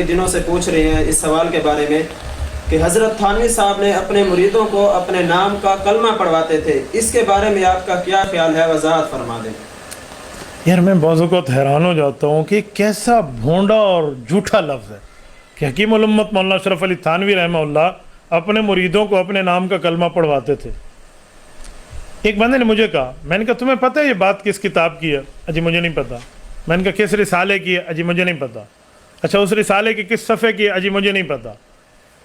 دنوں سے پوچھ رہے ہیں اس سوال کے بارے میں کہ حضرت تھانوی صاحب نے اپنے مریدوں کو اپنے نام کا کلمہ پڑھواتے تھے، اس کے بارے میں آپ کا کیا خیال ہے؟ وضاحت فرما دیں۔ یار میں بعض اوقات حیران ہو جاتا ہوں کہ کیسا بھونڈا اور جھوٹا لفظ ہے کہ حکیم الامت مولانا اشرف علی تھانوی رحمہ اللہ اپنے مریدوں کو اپنے نام کا کلمہ پڑھواتے تھے۔ ایک بندے نے مجھے کہا، میں نے کہا تمہیں پتہ ہے یہ بات کس کتاب کی ہے؟ اجی مجھے نہیں پتا۔ میں نے کہا کس رسالے کی ہے؟ اجی مجھے نہیں پتا۔ اچھا اس رسالے کی کس صفحے کی ہے؟ اجی مجھے نہیں پتا۔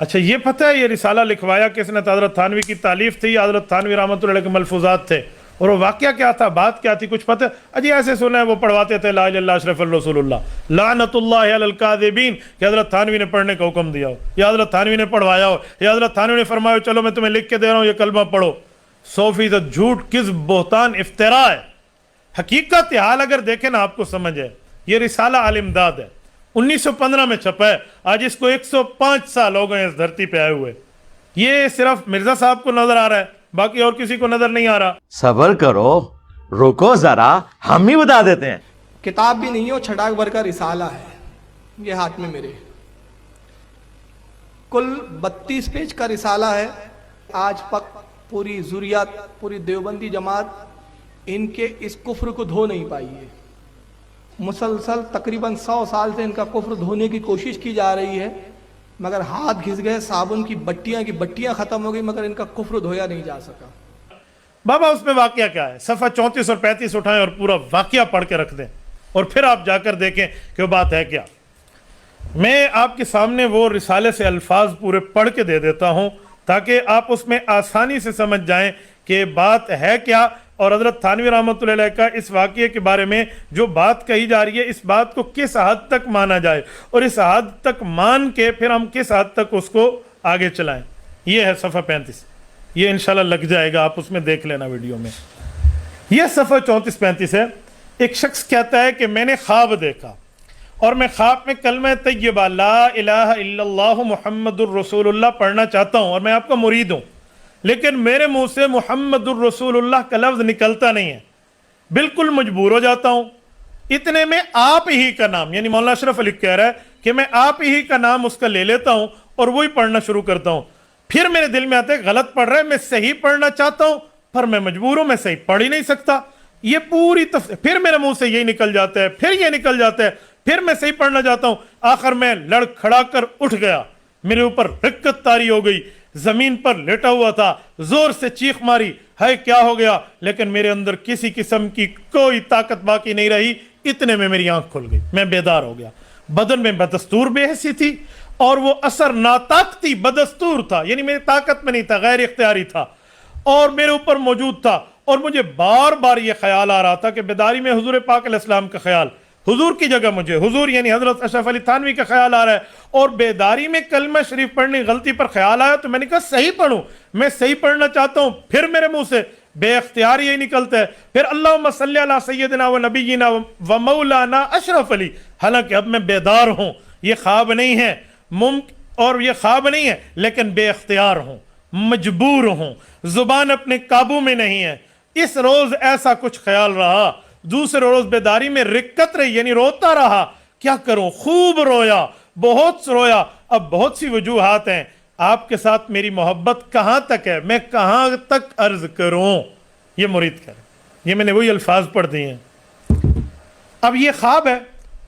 اچھا یہ پتہ ہے یہ رسالہ لکھوایا کس نے؟ حضرت تھانوی کی تالیف تھی یا حضرت تھانوی رحمۃ اللہ علیہ کے ملفوظات تھے؟ اور وہ واقعہ کیا تھا، بات کیا تھی، کچھ پتہ؟ اجی ایسے سنا ہے وہ پڑھواتے تھے لا الہ الا اللہ اشرف الرسول اللہ لعنت اللہ علی الکاذبین، کہ حضرت تھانوی نے پڑھنے کا حکم دیا ہو یا حضرت تھانوی نے پڑھوایا ہو یا حضرت تھانوی نے فرمایا چلو میں تمہیں لکھ کے دے رہا ہوں یہ کلمہ پڑھو۔ 100% جھوٹ، کذب، بہتان، افتراء ہے۔ حقیقت حال اگر دیکھیں نا آپ کو سمجھ ہے۔ یہ رسالہ الامداد ہے، 1915 میں چھپا ہے، آج اس کو 105 سال ہو گئے اس دھرتی پہ آئے ہوئے۔ یہ صرف مرزا صاحب کو نظر آ رہا ہے، باقی اور کسی کو نظر نہیں آ رہا۔ صبر کرو، رکو ذرا، ہم ہی بتا دیتے ہیں۔ کتاب بھی نہیں ہے، چھٹاک بھر کا رسالہ ہے یہ ہاتھ میں میرے، کل 32 پیج کا رسالہ ہے۔ آج تک پوری ذریات، پوری دیوبندی جماعت ان کے اس کفر کو دھو نہیں پائی ہے۔ مسلسل تقریباً 100 سال سے ان کا کفر دھونے کی کوشش کی جا رہی ہے، مگر ہاتھ گھس گئے، صابن کی بٹیاں ختم ہو گئی، مگر ان کا کفر دھویا نہیں جا سکا۔ بابا اس میں واقعہ کیا ہے؟ صفحہ 34 اور 35 اٹھائیں اور پورا واقعہ پڑھ کے رکھ دیں اور پھر آپ جا کر دیکھیں کہ وہ بات ہے کیا۔ میں آپ کے سامنے وہ رسالے سے الفاظ پورے پڑھ کے دے دیتا ہوں تاکہ آپ اس میں آسانی سے سمجھ جائیں کہ بات ہے کیا، اور حضرت تھانوی رحمۃ اللہ علیہ کا اس واقعے کے بارے میں جو بات کہی جا رہی ہے اس بات کو کس حد تک مانا جائے اور اس حد تک مان کے پھر ہم کس حد تک اس کو آگے چلائیں۔ یہ ہے صفحہ 35، یہ انشاءاللہ لگ جائے گا، آپ اس میں دیکھ لینا ویڈیو میں۔ یہ صفحہ 34-35 ہے۔ ایک شخص کہتا ہے کہ میں نے خواب دیکھا اور میں خواب میں کلمہ طیبہ لا الہ الا اللہ محمد الرسول اللہ پڑھنا چاہتا ہوں اور میں آپ کا مرید ہوں، لیکن میرے منہ سے محمد الرسول اللہ کا لفظ نکلتا نہیں ہے، بالکل مجبور ہو جاتا ہوں۔ اتنے میں آپ ہی کا نام، یعنی مولانا اشرف علی کہہ رہا ہے کہ میں آپ ہی کا نام اس کا لے لیتا ہوں اور وہی پڑھنا شروع کرتا ہوں۔ پھر میرے دل میں آتا ہے غلط پڑھ رہا ہے، میں صحیح پڑھنا چاہتا ہوں پر میں مجبور ہوں، میں صحیح پڑھ ہی نہیں سکتا۔ یہ پوری پھر میرے منہ سے یہی نکل جاتا ہے، پھر یہ نکل جاتا ہے، پھر میں صحیح پڑھنا چاہتا ہوں۔ آخر میں لڑ کھڑا کر اٹھ گیا، میرے اوپر رکت طاری ہو گئی، زمین پر لیٹا ہوا تھا، زور سے چیخ ماری، ہے کیا ہو گیا؟ لیکن میرے اندر کسی قسم کی کوئی طاقت باقی نہیں رہی۔ اتنے میں میری آنکھ کھل گئی، میں بیدار ہو گیا۔ بدن میں بدستور بے حسی تھی اور وہ اثر ناطاقتی بدستور تھا، یعنی میری طاقت میں نہیں تھا، غیر اختیاری تھا اور میرے اوپر موجود تھا، اور مجھے بار بار یہ خیال آ رہا تھا کہ بیداری میں حضور پاک علیہ السلام کا خیال، حضور کی جگہ مجھے حضور یعنی حضرت اشرف علی تھانوی کا خیال آ رہا ہے، اور بیداری میں کلمہ شریف پڑھنے غلطی پر خیال آیا تو میں نے کہا صحیح پڑھوں، میں صحیح پڑھنا چاہتا ہوں، پھر میرے منہ سے بے اختیار یہی نکلتا ہے، پھر اللہم صلی علی سیدنا و نبینا و مولانا اشرف علی، حالانکہ اب میں بیدار ہوں، یہ خواب نہیں ہے اور یہ خواب نہیں ہے، لیکن بے اختیار ہوں، مجبور ہوں، زبان اپنے قابو میں نہیں ہے۔ اس روز ایسا کچھ خیال رہا، دوسرے روز بیداری میں رکت رہی، یعنی روتا رہا۔ کیا کروں؟ خوب رویا، بہت رویا۔ اب بہت سی وجوہات ہیں، آپ کے ساتھ میری محبت کہاں تک ہے، میں کہاں تک عرض کروں؟ یہ مرید کہہ رہے ہیں، یہ میں نے وہی الفاظ پڑھ دیے ہیں۔ اب یہ خواب ہے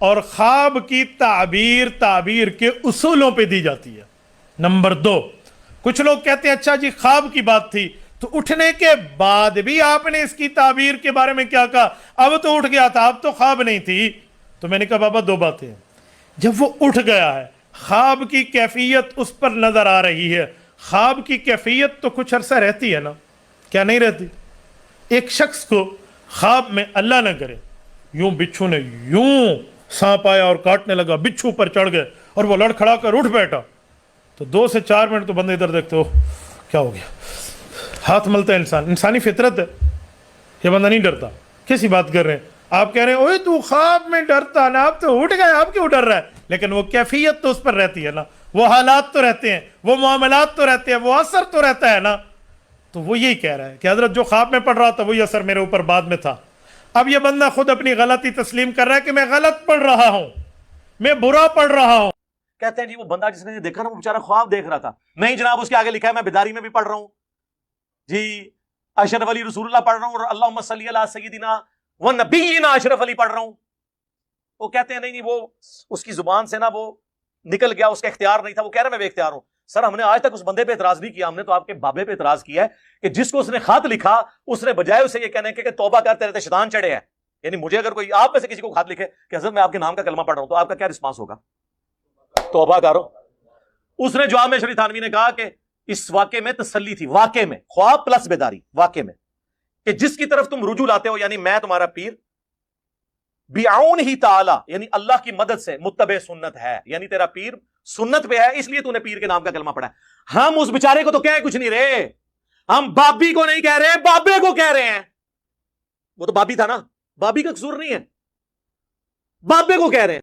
اور خواب کی تعبیر کے اصولوں پہ دی جاتی ہے۔ نمبر 2، کچھ لوگ کہتے ہیں اچھا جی خواب کی بات تھی تو اٹھنے کے بعد بھی آپ نے اس کی تعبیر کے بارے میں کیا کہا؟ اب تو اٹھ گیا تھا، اب تو خواب نہیں تھی۔ تو میں نے کہا بابا 2 باتیں ہیں۔ جب وہ اٹھ گیا ہے، خواب کی کیفیت اس پر نظر آ رہی ہے، خواب کی کیفیت تو کچھ عرصہ رہتی ہے نا، کیا نہیں رہتی؟ ایک شخص کو خواب میں اللہ نہ کرے یوں بچھو نے یوں سانپ آیا اور کاٹنے لگا، بچھو پر چڑھ گئے اور وہ لڑ کھڑا کر اٹھ بیٹھا، تو 2 سے 4 منٹ تو بندے ادھر دیکھتے ہو کیا ہو گیا، ہاتھ ملتا ہے انسان، انسانی فطرت ہے۔ یہ بندہ نہیں ڈرتا، کیسی بات کر رہے ہیں آپ؟ کہہ رہے ہیں اوے تو خواب میں ڈرتا نا، آپ تو اٹھ گئے، آپ کیوں ڈر رہا ہے؟ لیکن وہ کیفیت تو اس پر رہتی ہے نا، وہ حالات تو رہتے ہیں، وہ معاملات تو رہتے ہیں، وہ اثر تو رہتا ہے نا۔ تو وہ یہی کہہ رہا ہے کہ حضرت جو خواب میں پڑھ رہا تھا وہی اثر میرے اوپر بعد میں تھا۔ اب یہ بندہ خود اپنی غلطی تسلیم کر رہا ہے کہ میں غلط پڑھ رہا ہوں، میں برا پڑھ رہا ہوں۔ کہتے ہیں جی وہ بندہ جس نے دیکھا نا وہ بیچارہ خواب دیکھ رہا تھا. نہیں جناب اس کے آگے لکھا ہے میں بیداری میں بھی پڑھ رہا ہوں جی اشرف علی رسول اللہ پڑھ رہا ہوں اور اللہم صلی علی سیدنا و نبینا اشرف علی پڑھ رہا ہوں. وہ کہتے ہیں نہیں وہ اس کی زبان سے نا وہ نکل گیا, اس کا اختیار نہیں تھا, وہ کہہ رہا میں بے اختیار ہوں. سر ہم نے آج تک اس بندے پہ اعتراض نہیں کیا, ہم نے تو آپ کے بابے پہ اعتراض کیا ہے کہ جس کو اس نے خط لکھا اس نے بجائے اسے یہ کہنے کہ توبہ کرتے رہتے شیطان چڑھے ہیں. یعنی مجھے اگر کوئی آپ میں سے کسی کو خط لکھے کہ حضرت میں آپ کے نام کا کلمہ پڑھ رہا ہوں تو آپ کا کیا رسپانس ہوگا؟ توبہ کرو. اس نے جواب میں شریف تھانوی نے کہا کہ اس واقعے میں تسلی تھی, واقعے میں خواب پلس بیداری, واقعے میں کہ جس کی طرف تم رجوع لاتے ہو یعنی میں تمہارا پیر بیعون ہی تعالی یعنی اللہ کی مدد سے متبع سنت ہے, یعنی تیرا پیر سنت پہ ہے اس لیے تو نے پیر کے نام کا کلمہ پڑھا ہے. ہم اس بیچارے کو تو کہہ کچھ نہیں رہے, ہم بابی کو نہیں کہہ رہے, بابے کو کہہ رہے ہیں. وہ تو بابی تھا نا, بابی کا قصور نہیں ہے, بابے کو کہہ رہے ہیں.